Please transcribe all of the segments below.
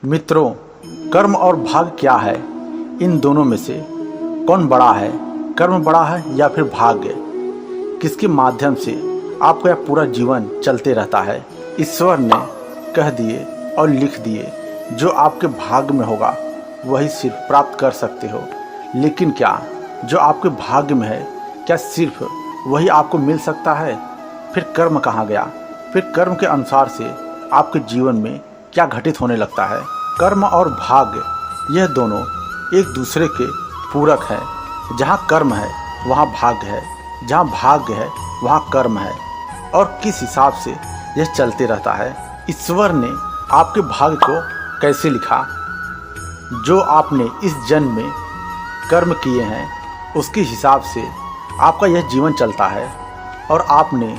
मित्रों, कर्म और भाग्य क्या है? इन दोनों में से कौन बड़ा है? कर्म बड़ा है या फिर भाग्य? किसके माध्यम से आपका यह पूरा जीवन चलते रहता है? ईश्वर ने कह दिए और लिख दिए, जो आपके भाग्य में होगा वही सिर्फ प्राप्त कर सकते हो। लेकिन क्या जो आपके भाग्य में है, क्या सिर्फ वही आपको मिल सकता है? फिर कर्म कहाँ गया? फिर कर्म के अनुसार से आपके जीवन में क्या घटित होने लगता है? कर्म और भाग्य यह दोनों एक दूसरे के पूरक हैं। जहाँ कर्म है वहाँ भाग्य है, जहाँ भाग्य है वहाँ कर्म है, और किस हिसाब से यह चलते रहता है। ईश्वर ने आपके भाग्य को कैसे लिखा? जो आपने इस जन्म में कर्म किए हैं उसके हिसाब से आपका यह जीवन चलता है, और आपने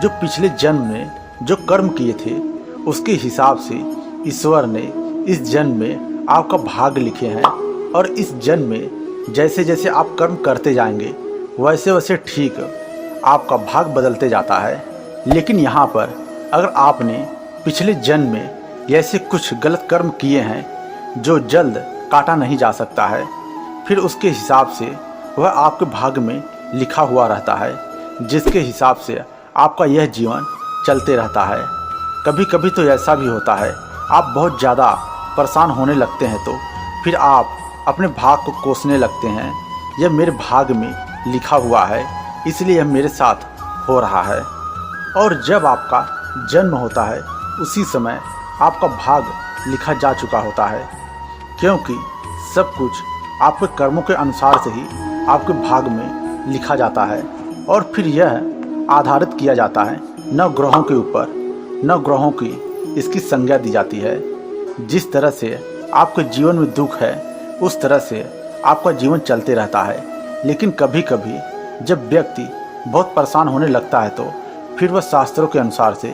जो पिछले जन्म में जो कर्म किए थे उसके हिसाब से ईश्वर ने इस जन्म में आपका भाग्य लिखे हैं। और इस जन्म में जैसे जैसे आप कर्म करते जाएंगे वैसे वैसे ठीक आपका भाग्य बदलते जाता है। लेकिन यहाँ पर अगर आपने पिछले जन्म में ऐसे कुछ गलत कर्म किए हैं जो जल्द काटा नहीं जा सकता है, फिर उसके हिसाब से वह आपके भाग्य में लिखा हुआ रहता है, जिसके हिसाब से आपका यह जीवन चलते रहता है। कभी कभी तो ऐसा भी होता है, आप बहुत ज़्यादा परेशान होने लगते हैं तो फिर आप अपने भाग्य को कोसने लगते हैं। यह मेरे भाग्य में लिखा हुआ है, इसलिए यह मेरे साथ हो रहा है। और जब आपका जन्म होता है उसी समय आपका भाग्य लिखा जा चुका होता है, क्योंकि सब कुछ आपके कर्मों के अनुसार से ही आपके भाग्य में लिखा जाता है। और फिर यह आधारित किया जाता है नव ग्रहों के ऊपर। नव ग्रहों की इसकी संज्ञा दी जाती है। जिस तरह से आपके जीवन में दुख है उस तरह से आपका जीवन चलते रहता है। लेकिन कभी कभी जब व्यक्ति बहुत परेशान होने लगता है तो फिर वह शास्त्रों के अनुसार से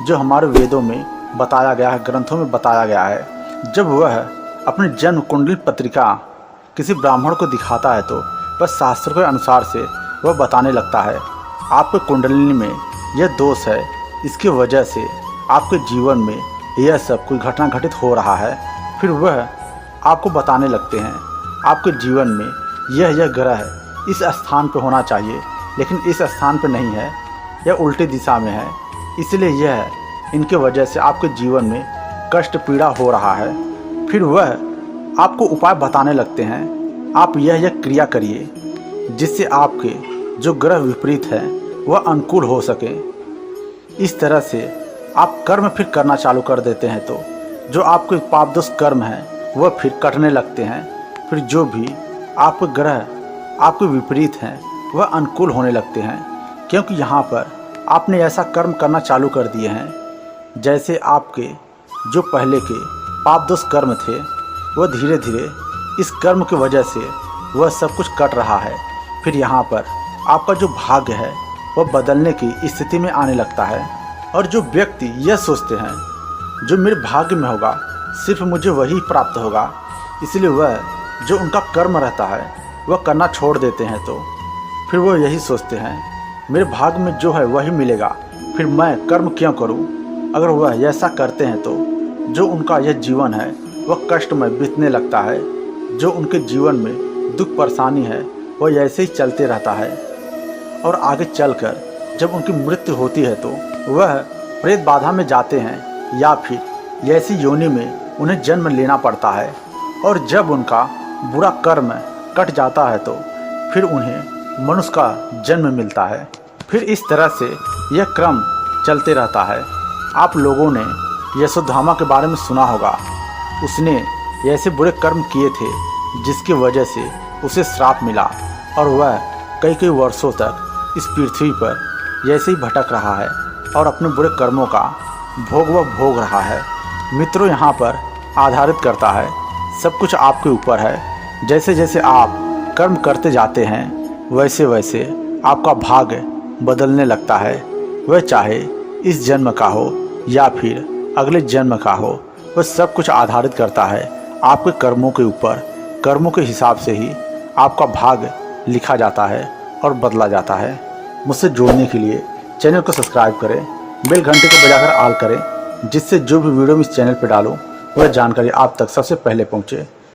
जो हमारे वेदों में बताया गया है, ग्रंथों में बताया गया है, जब वह अपनी जन्म कुंडली पत्रिका किसी ब्राह्मण को दिखाता है तो वह शास्त्रों के अनुसार से वह बताने लगता है आपके कुंडली में यह दोष है, इसकी वजह से आपके जीवन में यह सब कुछ घटना घटित हो रहा है। फिर वह आपको बताने लगते हैं आपके जीवन में यह ग्रह इस स्थान पर होना चाहिए, लेकिन इस स्थान पर नहीं है, यह उल्टी दिशा में है, इसलिए यह इनके वजह से आपके जीवन में कष्ट पीड़ा हो रहा है। फिर वह आपको उपाय बताने लगते हैं, आप यह क्रिया करिए जिससे आपके जो ग्रह विपरीत है वह अनुकूल हो सके। इस तरह से आप कर्म फिर करना चालू कर देते हैं तो जो आपके पाप दोष कर्म हैं वह फिर कटने लगते हैं। फिर जो भी आपके ग्रह आपके विपरीत हैं वह अनुकूल होने लगते हैं, क्योंकि यहाँ पर आपने ऐसा कर्म करना चालू कर दिए हैं जैसे आपके जो पहले के पाप दोष कर्म थे वह धीरे धीरे इस कर्म की वजह से वह सब कुछ कट रहा है। फिर यहाँ पर आपका जो भाग्य है वह बदलने की स्थिति में आने लगता है। और जो व्यक्ति यह सोचते हैं जो मेरे भाग्य में होगा सिर्फ मुझे वही प्राप्त होगा, इसलिए वह जो उनका कर्म रहता है वह करना छोड़ देते हैं, तो फिर वो यही सोचते हैं मेरे भाग्य में जो है वही मिलेगा, फिर मैं कर्म क्यों करूं? अगर वह ऐसा करते हैं तो जो उनका यह जीवन है वह कष्टमय बीतने लगता है। जो उनके जीवन में दुख परेशानी है वह ऐसे ही चलते रहता है। और आगे चलकर जब उनकी मृत्यु होती है तो वह प्रेत बाधा में जाते हैं, या फिर ऐसी योनि में उन्हें जन्म लेना पड़ता है। और जब उनका बुरा कर्म कट जाता है तो फिर उन्हें मनुष्य का जन्म मिलता है। फिर इस तरह से यह क्रम चलते रहता है। आप लोगों ने यशोधामा के बारे में सुना होगा। उसने ऐसे बुरे कर्म किए थे जिसकी वजह से उसे श्राप मिला, और वह कई कई वर्षों तक इस पृथ्वी पर ऐसे ही भटक रहा है और अपने बुरे कर्मों का भोग वह भोग रहा है। मित्रों, यहाँ पर आधारित करता है, सब कुछ आपके ऊपर है। जैसे जैसे आप कर्म करते जाते हैं वैसे वैसे आपका भाग्य बदलने लगता है। वह चाहे इस जन्म का हो या फिर अगले जन्म का हो, वह सब कुछ आधारित करता है आपके कर्मों के ऊपर। कर्मों के हिसाब से ही आपका भाग्य लिखा जाता है और बदला जाता है। मुझसे जुड़ने के लिए चैनल को सब्सक्राइब करें, बेल घंटे को बजाकर ऑल करें, जिससे जो भी वीडियो मैं इस चैनल पर डालूं वह जानकारी आप तक सबसे पहले पहुंचे।